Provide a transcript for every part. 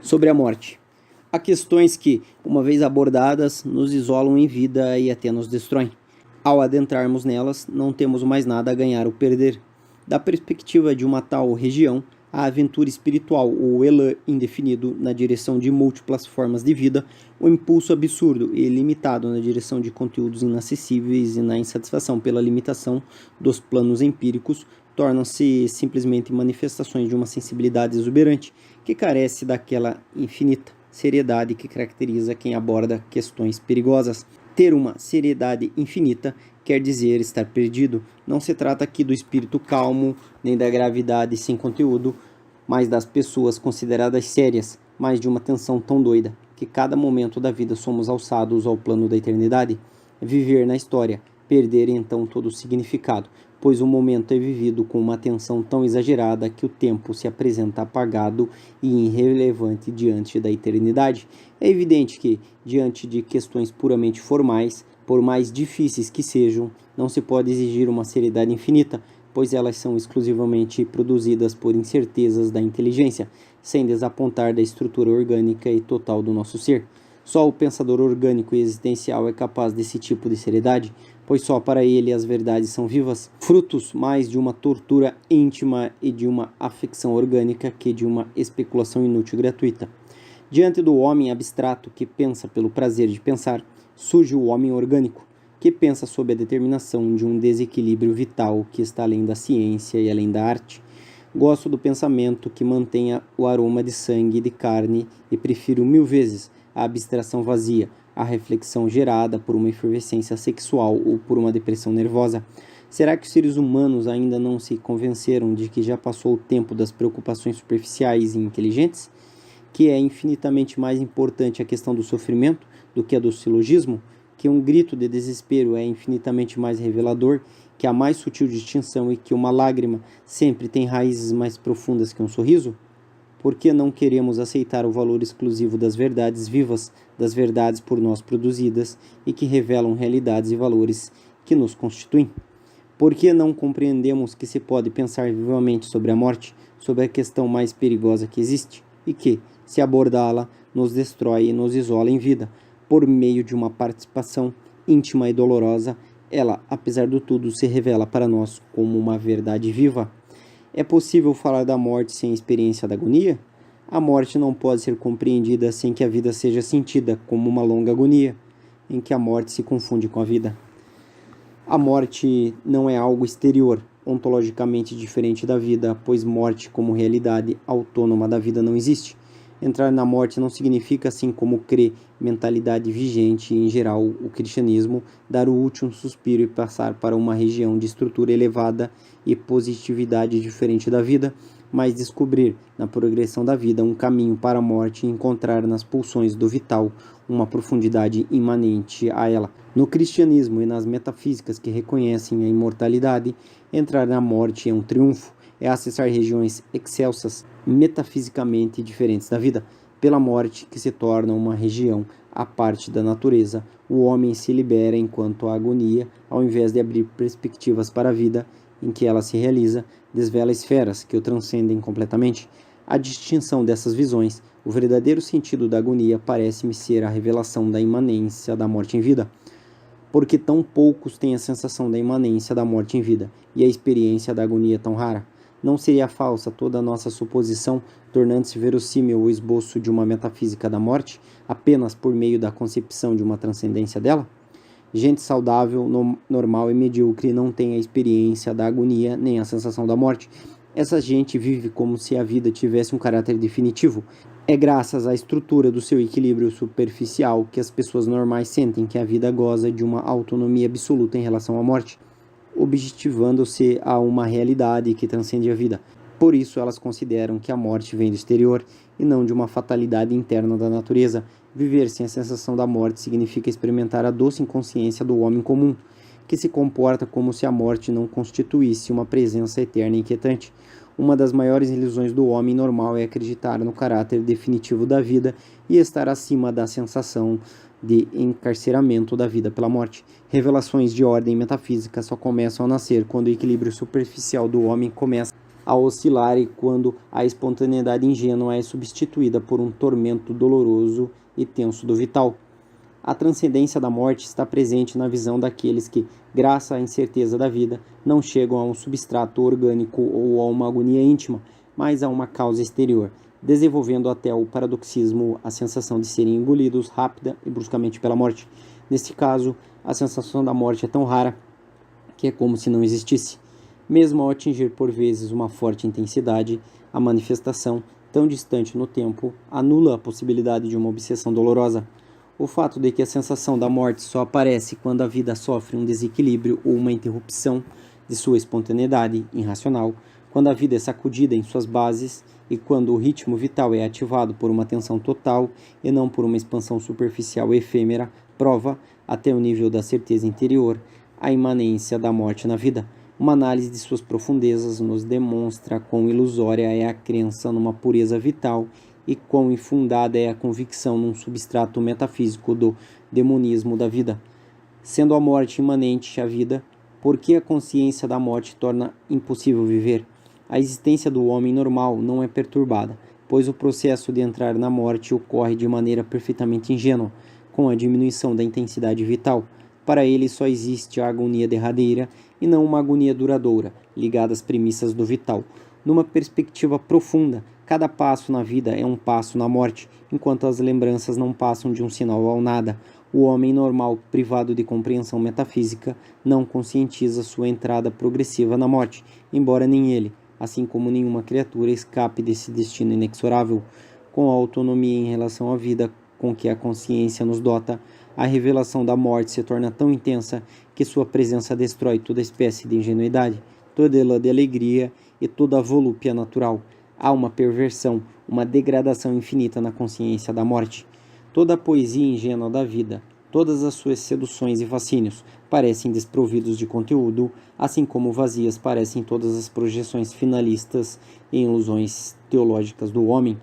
Sobre a morte. Há questões que, uma vez abordadas, nos isolam em vida e até nos destroem. Ao adentrarmos nelas, não temos mais nada a ganhar ou perder. Da perspectiva de uma tal região, a aventura espiritual ou elan indefinido na direção de múltiplas formas de vida, o impulso absurdo e ilimitado na direção de conteúdos inacessíveis e na insatisfação pela limitação dos planos empíricos, tornam-se simplesmente manifestações de uma sensibilidade exuberante que carece daquela infinita seriedade que caracteriza quem aborda questões perigosas. Ter uma seriedade infinita quer dizer estar perdido. Não se trata aqui do espírito calmo, nem da gravidade sem conteúdo, mas das pessoas consideradas sérias, mas de uma tensão tão doida, que cada momento da vida somos alçados ao plano da eternidade. Viver na história, perder então todo o significado, pois o momento é vivido com uma atenção tão exagerada que o tempo se apresenta apagado e irrelevante diante da eternidade. É evidente que, diante de questões puramente formais, por mais difíceis que sejam, não se pode exigir uma seriedade infinita, pois elas são exclusivamente produzidas por incertezas da inteligência, sem desapontar da estrutura orgânica e total do nosso ser. Só o pensador orgânico e existencial é capaz desse tipo de seriedade, pois só para ele as verdades são vivas, frutos mais de uma tortura íntima e de uma afecção orgânica que de uma especulação inútil e gratuita. Diante do homem abstrato que pensa pelo prazer de pensar, surge o homem orgânico, que pensa sob a determinação de um desequilíbrio vital que está além da ciência e além da arte. Gosto do pensamento que mantenha o aroma de sangue e de carne e prefiro 1000 vezes a abstração vazia, a reflexão gerada por uma efervescência sexual ou por uma depressão nervosa. Será que os seres humanos ainda não se convenceram de que já passou o tempo das preocupações superficiais e inteligentes? Que é infinitamente mais importante a questão do sofrimento do que a do silogismo? Que um grito de desespero é infinitamente mais revelador que a mais sutil distinção e que uma lágrima sempre tem raízes mais profundas que um sorriso? Por que não queremos aceitar o valor exclusivo das verdades vivas, das verdades por nós produzidas e que revelam realidades e valores que nos constituem? Por que não compreendemos que se pode pensar vivamente sobre a morte, sobre a questão mais perigosa que existe, e que, se abordá-la, nos destrói e nos isola em vida, por meio de uma participação íntima e dolorosa, ela, apesar de tudo, se revela para nós como uma verdade viva? É possível falar da morte sem a experiência da agonia? A morte não pode ser compreendida sem que a vida seja sentida como uma longa agonia, em que a morte se confunde com a vida. A morte não é algo exterior, ontologicamente diferente da vida, pois morte como realidade autônoma da vida não existe. Entrar na morte não significa, assim como crê mentalidade vigente em geral o cristianismo, dar o último suspiro e passar para uma região de estrutura elevada e positividade diferente da vida, mas descobrir na progressão da vida um caminho para a morte e encontrar nas pulsões do vital uma profundidade imanente a ela. No cristianismo e nas metafísicas que reconhecem a imortalidade, entrar na morte é um triunfo, é acessar regiões excelsas, metafisicamente diferentes da vida. Pela morte, que se torna uma região à parte da natureza, o homem se libera enquanto a agonia, ao invés de abrir perspectivas para a vida em que ela se realiza, desvela esferas que o transcendem completamente. A distinção dessas visões, o verdadeiro sentido da agonia parece-me ser a revelação da imanência da morte em vida, porque tão poucos têm a sensação da imanência da morte em vida e a experiência da agonia tão rara. Não seria falsa toda a nossa suposição, tornando-se verossímil o esboço de uma metafísica da morte, apenas por meio da concepção de uma transcendência dela? Gente saudável, normal e medíocre não tem a experiência da agonia nem a sensação da morte. Essa gente vive como se a vida tivesse um caráter definitivo. É graças à estrutura do seu equilíbrio superficial que as pessoas normais sentem que a vida goza de uma autonomia absoluta em relação à morte, objetivando-se a uma realidade que transcende a vida. Por isso elas consideram que a morte vem do exterior e não de uma fatalidade interna da natureza. Viver sem a sensação da morte significa experimentar a doce inconsciência do homem comum, que se comporta como se a morte não constituísse uma presença eterna e inquietante. Uma das maiores ilusões do homem normal é acreditar no caráter definitivo da vida e estar acima da sensação de encarceramento da vida pela morte. Revelações de ordem metafísica só começam a nascer quando o equilíbrio superficial do homem começa a oscilar e quando a espontaneidade ingênua é substituída por um tormento doloroso e tenso do vital. A transcendência da morte está presente na visão daqueles que, graças à incerteza da vida, não chegam a um substrato orgânico ou a uma agonia íntima, mas a uma causa exterior, desenvolvendo até o paradoxismo a sensação de serem engolidos rápida e bruscamente pela morte. Neste caso, a sensação da morte é tão rara que é como se não existisse. Mesmo ao atingir por vezes uma forte intensidade, a manifestação, tão distante no tempo, anula a possibilidade de uma obsessão dolorosa. O fato de que a sensação da morte só aparece quando a vida sofre um desequilíbrio ou uma interrupção de sua espontaneidade irracional, quando a vida é sacudida em suas bases e quando o ritmo vital é ativado por uma tensão total e não por uma expansão superficial e efêmera, prova, até o nível da certeza interior, a imanência da morte na vida. Uma análise de suas profundezas nos demonstra quão ilusória é a crença numa pureza vital e quão infundada é a convicção num substrato metafísico do demonismo da vida. Sendo a morte imanente à vida, por que a consciência da morte torna impossível viver? A existência do homem normal não é perturbada, pois o processo de entrar na morte ocorre de maneira perfeitamente ingênua, com a diminuição da intensidade vital. Para ele só existe a agonia derradeira e não uma agonia duradoura, ligada às premissas do vital. Numa perspectiva profunda, cada passo na vida é um passo na morte, enquanto as lembranças não passam de um sinal ao nada. O homem normal, privado de compreensão metafísica, não conscientiza sua entrada progressiva na morte, embora nem ele, assim como nenhuma criatura, escape desse destino inexorável. Com a autonomia em relação à vida com que a consciência nos dota, a revelação da morte se torna tão intensa que sua presença destrói toda espécie de ingenuidade, toda ela de alegria e toda a volúpia natural. Há uma perversão, uma degradação infinita na consciência da morte. Toda a poesia ingênua da vida, todas as suas seduções e fascínios parecem desprovidos de conteúdo, assim como vazias parecem todas as projeções finalistas e ilusões teológicas do homem.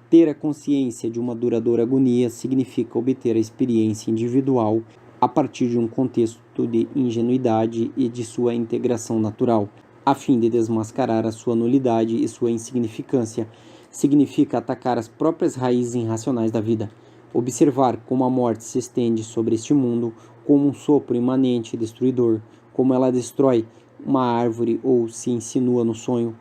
Ter a consciência de uma duradoura agonia significa obter a experiência individual a partir de um contexto de ingenuidade e de sua integração natural, a fim de desmascarar a sua nulidade e sua insignificância. Significa atacar as próprias raízes irracionais da vida. Observar como a morte se estende sobre este mundo como um sopro imanente e destruidor, como ela destrói uma árvore ou se insinua no sonho,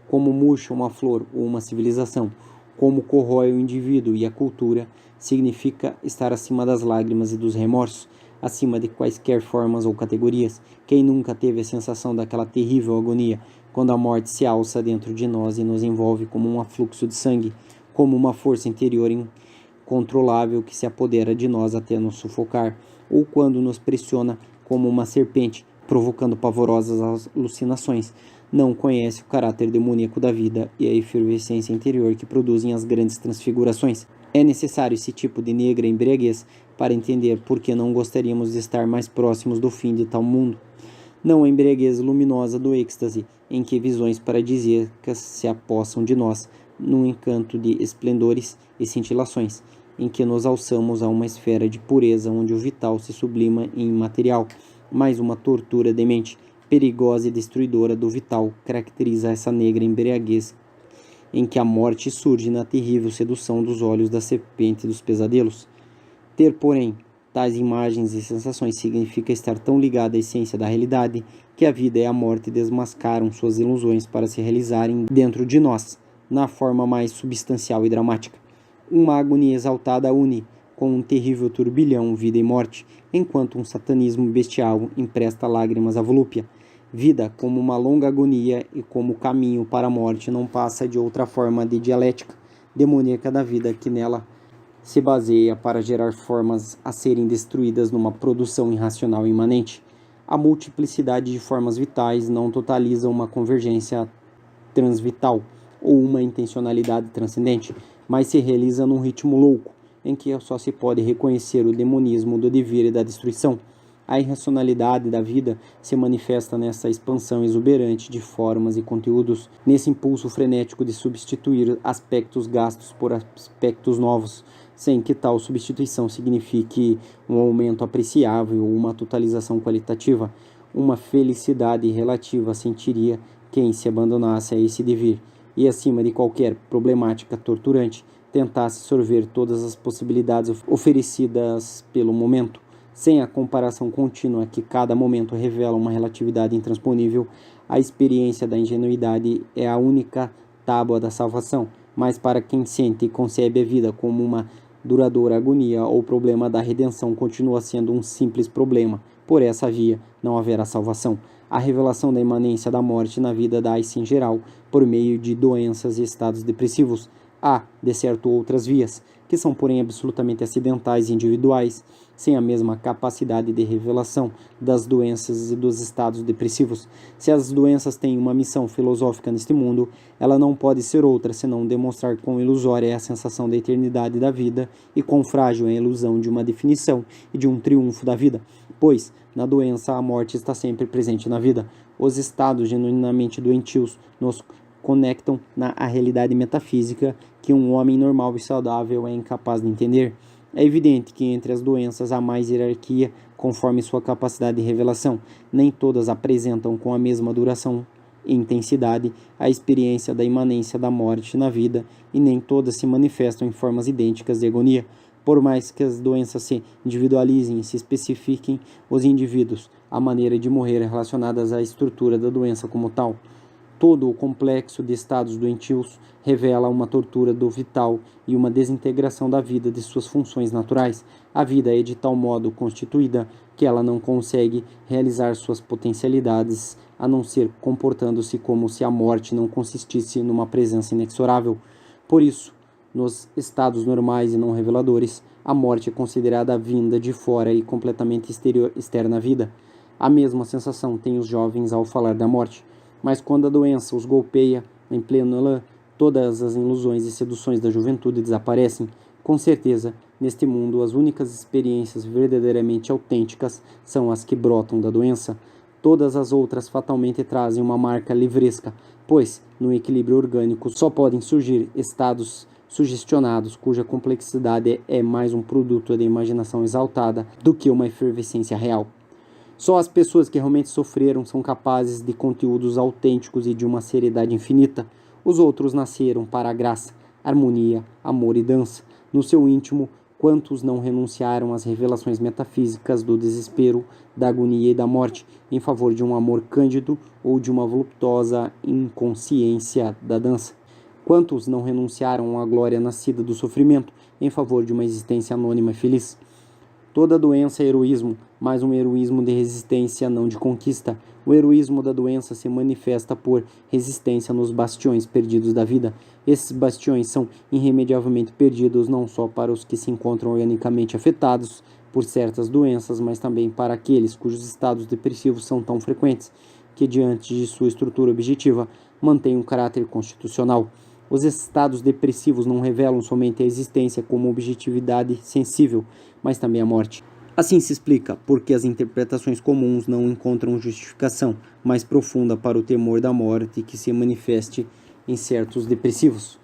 como murcha uma flor ou uma civilização, como corrói o indivíduo e a cultura, significa estar acima das lágrimas e dos remorsos, acima de quaisquer formas ou categorias. Quem nunca teve a sensação daquela terrível agonia, quando a morte se alça dentro de nós e nos envolve como um afluxo de sangue, como uma força interior incontrolável que se apodera de nós até nos sufocar, ou quando nos pressiona como uma serpente, provocando pavorosas alucinações. Não conhece o caráter demoníaco da vida e a efervescência interior que produzem as grandes transfigurações. É necessário esse tipo de negra embriaguez para entender por que não gostaríamos de estar mais próximos do fim de tal mundo. Não a embriaguez luminosa do êxtase, em que visões paradisíacas se apossam de nós, num encanto de esplendores e cintilações, em que nos alçamos a uma esfera de pureza onde o vital se sublima em imaterial, mas uma tortura demente, perigosa e destruidora do vital caracteriza essa negra embriaguez em que a morte surge na terrível sedução dos olhos da serpente dos pesadelos. Ter, porém, tais imagens e sensações significa estar tão ligado à essência da realidade que a vida e a morte desmascaram suas ilusões para se realizarem dentro de nós, na forma mais substancial e dramática. Uma agonia exaltada une, com um terrível turbilhão, vida e morte, enquanto um satanismo bestial empresta lágrimas à volúpia. Vida, como uma longa agonia e como caminho para a morte, não passa de outra forma de dialética demoníaca da vida que nela se baseia para gerar formas a serem destruídas numa produção irracional imanente. A multiplicidade de formas vitais não totaliza uma convergência transvital ou uma intencionalidade transcendente, mas se realiza num ritmo louco, em que só se pode reconhecer o demonismo do devir e da destruição. A irracionalidade da vida se manifesta nessa expansão exuberante de formas e conteúdos, nesse impulso frenético de substituir aspectos gastos por aspectos novos, sem que tal substituição signifique um aumento apreciável ou uma totalização qualitativa. Uma felicidade relativa sentiria quem se abandonasse a esse devir e, acima de qualquer problemática torturante, tentasse sorver todas as possibilidades oferecidas pelo momento, sem a comparação contínua que cada momento revela uma relatividade intransponível. A experiência da ingenuidade é a única tábua da salvação, mas para quem sente e concebe a vida como uma duradoura agonia, ou problema da redenção continua sendo um simples problema. Por essa via não haverá salvação. A revelação da imanência da morte na vida dá-se em geral por meio de doenças e estados depressivos. Há, de certo, outras vias, que são porém absolutamente acidentais e individuais, sem a mesma capacidade de revelação das doenças e dos estados depressivos. Se as doenças têm uma missão filosófica neste mundo, ela não pode ser outra senão demonstrar quão ilusória é a sensação da eternidade da vida e quão frágil é a ilusão de uma definição e de um triunfo da vida, pois, na doença, a morte está sempre presente na vida. Os estados genuinamente doentios nos conectam à realidade metafísica que um homem normal e saudável é incapaz de entender. É evidente que entre as doenças há mais hierarquia conforme sua capacidade de revelação. Nem todas apresentam com a mesma duração e intensidade a experiência da imanência da morte na vida, e nem todas se manifestam em formas idênticas de agonia. Por mais que as doenças se individualizem e se especifiquem, os indivíduos, a maneira de morrer relacionadas à estrutura da doença como tal. Todo o complexo de estados doentios revela uma tortura do vital e uma desintegração da vida de suas funções naturais. A vida é de tal modo constituída que ela não consegue realizar suas potencialidades, a não ser comportando-se como se a morte não consistisse numa presença inexorável. Por isso, nos estados normais e não reveladores, a morte é considerada vinda de fora e completamente externa à vida. A mesma sensação têm os jovens ao falar da morte. Mas quando a doença os golpeia em pleno elan, todas as ilusões e seduções da juventude desaparecem. Com certeza, neste mundo, as únicas experiências verdadeiramente autênticas são as que brotam da doença. Todas as outras fatalmente trazem uma marca livresca, pois, no equilíbrio orgânico, só podem surgir estados sugestionados, cuja complexidade é mais um produto da imaginação exaltada do que uma efervescência real. Só as pessoas que realmente sofreram são capazes de conteúdos autênticos e de uma seriedade infinita. Os outros nasceram para a graça, harmonia, amor e dança. No seu íntimo, quantos não renunciaram às revelações metafísicas do desespero, da agonia e da morte, em favor de um amor cândido ou de uma voluptuosa inconsciência da dança? Quantos não renunciaram à glória nascida do sofrimento, em favor de uma existência anônima e feliz? Toda doença é heroísmo, mas um heroísmo de resistência, não de conquista. O heroísmo da doença se manifesta por resistência nos bastiões perdidos da vida. Esses bastiões são irremediavelmente perdidos não só para os que se encontram organicamente afetados por certas doenças, mas também para aqueles cujos estados depressivos são tão frequentes que, diante de sua estrutura objetiva, mantêm um caráter constitucional. Os estados depressivos não revelam somente a existência como objetividade sensível, mas também a morte. Assim se explica por que as interpretações comuns não encontram justificação mais profunda para o temor da morte que se manifeste em certos depressivos.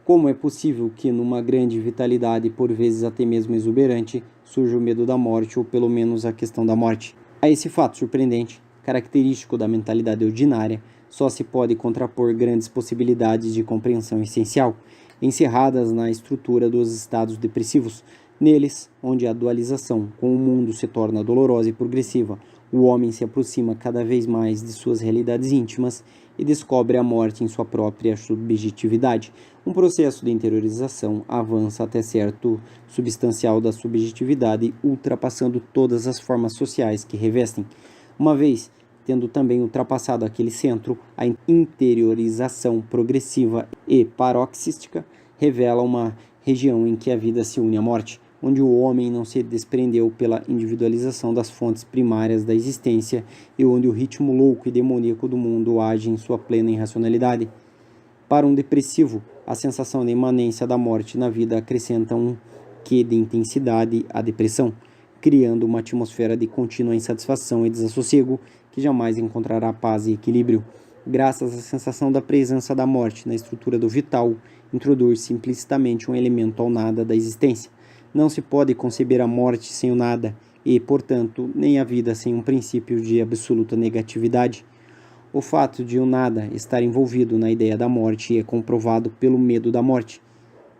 Como é possível que, numa grande vitalidade, por vezes até mesmo exuberante, surja o medo da morte, ou pelo menos a questão da morte? A esse fato surpreendente, característico da mentalidade ordinária, só se pode contrapor grandes possibilidades de compreensão essencial, encerradas na estrutura dos estados depressivos. Neles, onde a dualização com o mundo se torna dolorosa e progressiva, o homem se aproxima cada vez mais de suas realidades íntimas e descobre a morte em sua própria subjetividade. Um processo de interiorização avança até certo substancial da subjetividade, ultrapassando todas as formas sociais que revestem. Uma vez tendo também ultrapassado aquele centro, a interiorização progressiva e paroxística revela uma região em que a vida se une à morte, onde o homem não se desprendeu pela individualização das fontes primárias da existência e onde o ritmo louco e demoníaco do mundo age em sua plena irracionalidade. Para um depressivo, a sensação de imanência da morte na vida acrescenta um quê de intensidade à depressão, criando uma atmosfera de contínua insatisfação e desassossego que jamais encontrará paz e equilíbrio. Graças à sensação da presença da morte na estrutura do vital, introduz-se implicitamente um elemento ao nada da existência. Não se pode conceber a morte sem o nada e, portanto, nem a vida sem um princípio de absoluta negatividade. O fato de o nada estar envolvido na ideia da morte é comprovado pelo medo da morte,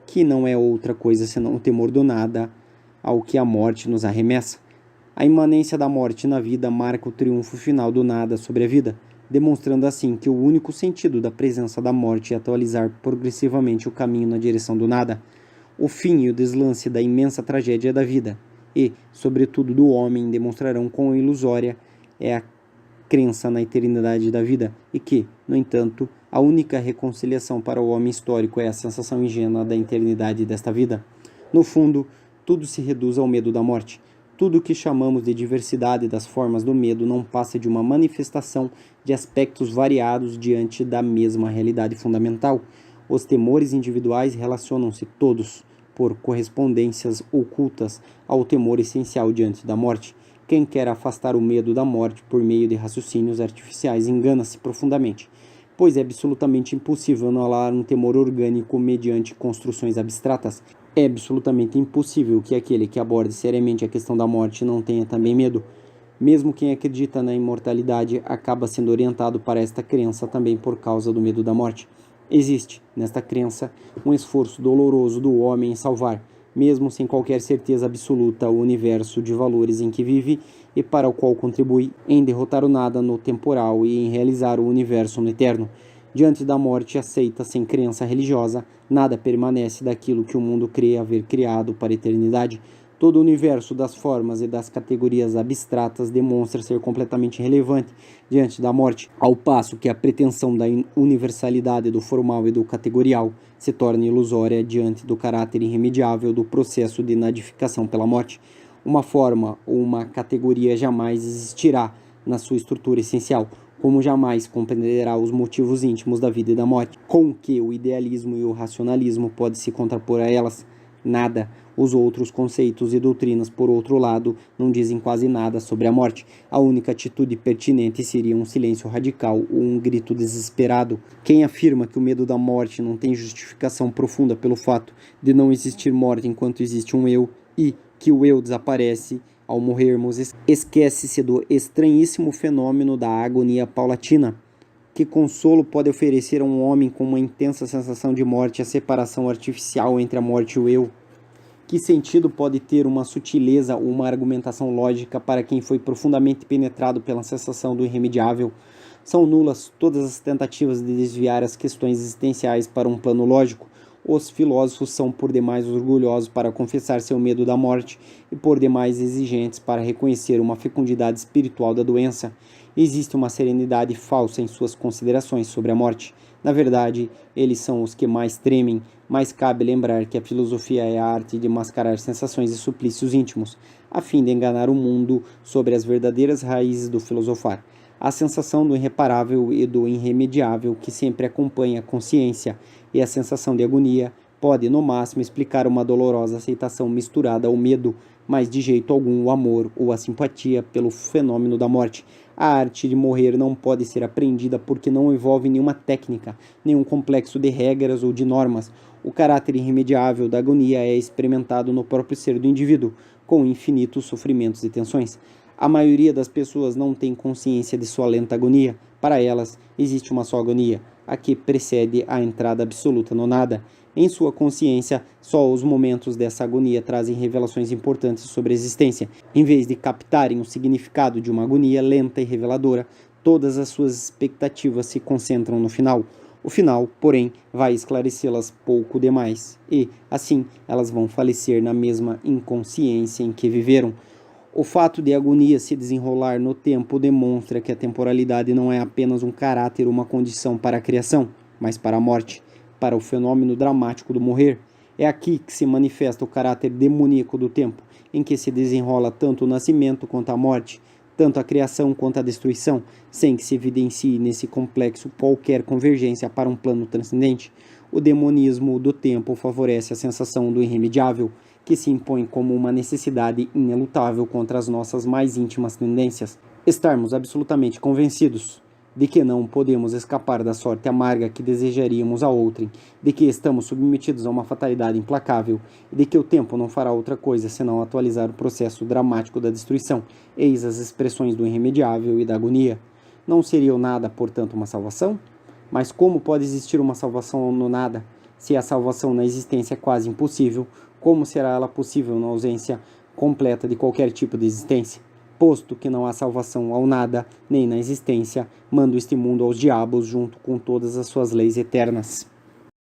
que não é outra coisa senão o temor do nada ao que a morte nos arremessa. A imanência da morte na vida marca o triunfo final do nada sobre a vida, demonstrando assim que o único sentido da presença da morte é atualizar progressivamente o caminho na direção do nada, o fim e o deslance da imensa tragédia da vida, e, sobretudo do homem, demonstrarão quão ilusória é a crença na eternidade da vida, e que, no entanto, a única reconciliação para o homem histórico é a sensação ingênua da eternidade desta vida. No fundo, tudo se reduz ao medo da morte. Tudo o que chamamos de diversidade das formas do medo não passa de uma manifestação de aspectos variados diante da mesma realidade fundamental. Os temores individuais relacionam-se todos, por correspondências ocultas, ao temor essencial diante da morte. Quem quer afastar o medo da morte por meio de raciocínios artificiais engana-se profundamente, pois é absolutamente impossível anular um temor orgânico mediante construções abstratas. É absolutamente impossível que aquele que aborde seriamente a questão da morte não tenha também medo. Mesmo quem acredita na imortalidade acaba sendo orientado para esta crença também por causa do medo da morte. Existe, nesta crença, um esforço doloroso do homem em salvar, mesmo sem qualquer certeza absoluta, o universo de valores em que vive e para o qual contribui, em derrotar o nada no temporal e em realizar o universo no eterno. Diante da morte aceita sem crença religiosa, nada permanece daquilo que o mundo crê haver criado para a eternidade. Todo o universo das formas e das categorias abstratas demonstra ser completamente irrelevante diante da morte, ao passo que a pretensão da universalidade do formal e do categorial se torna ilusória diante do caráter irremediável do processo de nadificação pela morte. Uma forma ou uma categoria jamais existirá na sua estrutura essencial, como jamais compreenderá os motivos íntimos da vida e da morte, com que o idealismo e o racionalismo podem se contrapor a elas. Nada. Os outros conceitos e doutrinas, por outro lado, não dizem quase nada sobre a morte. A única atitude pertinente seria um silêncio radical ou um grito desesperado. Quem afirma que o medo da morte não tem justificação profunda pelo fato de não existir morte enquanto existe um eu e que o eu desaparece ao morrermos, esquece-se do estranhíssimo fenômeno da agonia paulatina. Que consolo pode oferecer a um homem com uma intensa sensação de morte a separação artificial entre a morte e o eu? Que sentido pode ter uma sutileza ou uma argumentação lógica para quem foi profundamente penetrado pela sensação do irremediável? São nulas todas as tentativas de desviar as questões existenciais para um plano lógico. Os filósofos são por demais orgulhosos para confessar seu medo da morte e por demais exigentes para reconhecer uma fecundidade espiritual da doença. Existe uma serenidade falsa em suas considerações sobre a morte. Na verdade, eles são os que mais tremem, mas cabe lembrar que a filosofia é a arte de mascarar sensações e suplícios íntimos, a fim de enganar o mundo sobre as verdadeiras raízes do filosofar. A sensação do irreparável e do irremediável que sempre acompanha a consciência e a sensação de agonia pode, no máximo, explicar uma dolorosa aceitação misturada ao medo, mas de jeito algum o amor ou a simpatia pelo fenômeno da morte. A arte de morrer não pode ser aprendida porque não envolve nenhuma técnica, nenhum complexo de regras ou de normas. O caráter irremediável da agonia é experimentado no próprio ser do indivíduo, com infinitos sofrimentos e tensões. A maioria das pessoas não tem consciência de sua lenta agonia. Para elas, existe uma só agonia, a que precede a entrada absoluta no nada. Em sua consciência, só os momentos dessa agonia trazem revelações importantes sobre a existência. Em vez de captarem o significado de uma agonia lenta e reveladora, todas as suas expectativas se concentram no final. O final, porém, vai esclarecê-las pouco demais, e, assim, elas vão falecer na mesma inconsciência em que viveram. O fato de a agonia se desenrolar no tempo demonstra que a temporalidade não é apenas um caráter ou uma condição para a criação, mas para a morte, para o fenômeno dramático do morrer. É aqui que se manifesta o caráter demoníaco do tempo, em que se desenrola tanto o nascimento quanto a morte, tanto a criação quanto a destruição, sem que se evidencie nesse complexo qualquer convergência para um plano transcendente. O demonismo do tempo favorece a sensação do irremediável, que se impõe como uma necessidade inelutável contra as nossas mais íntimas tendências. Estarmos absolutamente convencidos de que não podemos escapar da sorte amarga que desejaríamos a outrem, de que estamos submetidos a uma fatalidade implacável e de que o tempo não fará outra coisa senão atualizar o processo dramático da destruição. Eis as expressões do irremediável e da agonia. Não seria o nada, portanto, uma salvação? Mas como pode existir uma salvação no nada, se a salvação na existência é quase impossível? Como será ela possível na ausência completa de qualquer tipo de existência? Posto que não há salvação ao nada, nem na existência, mando este mundo aos diabos junto com todas as suas leis eternas.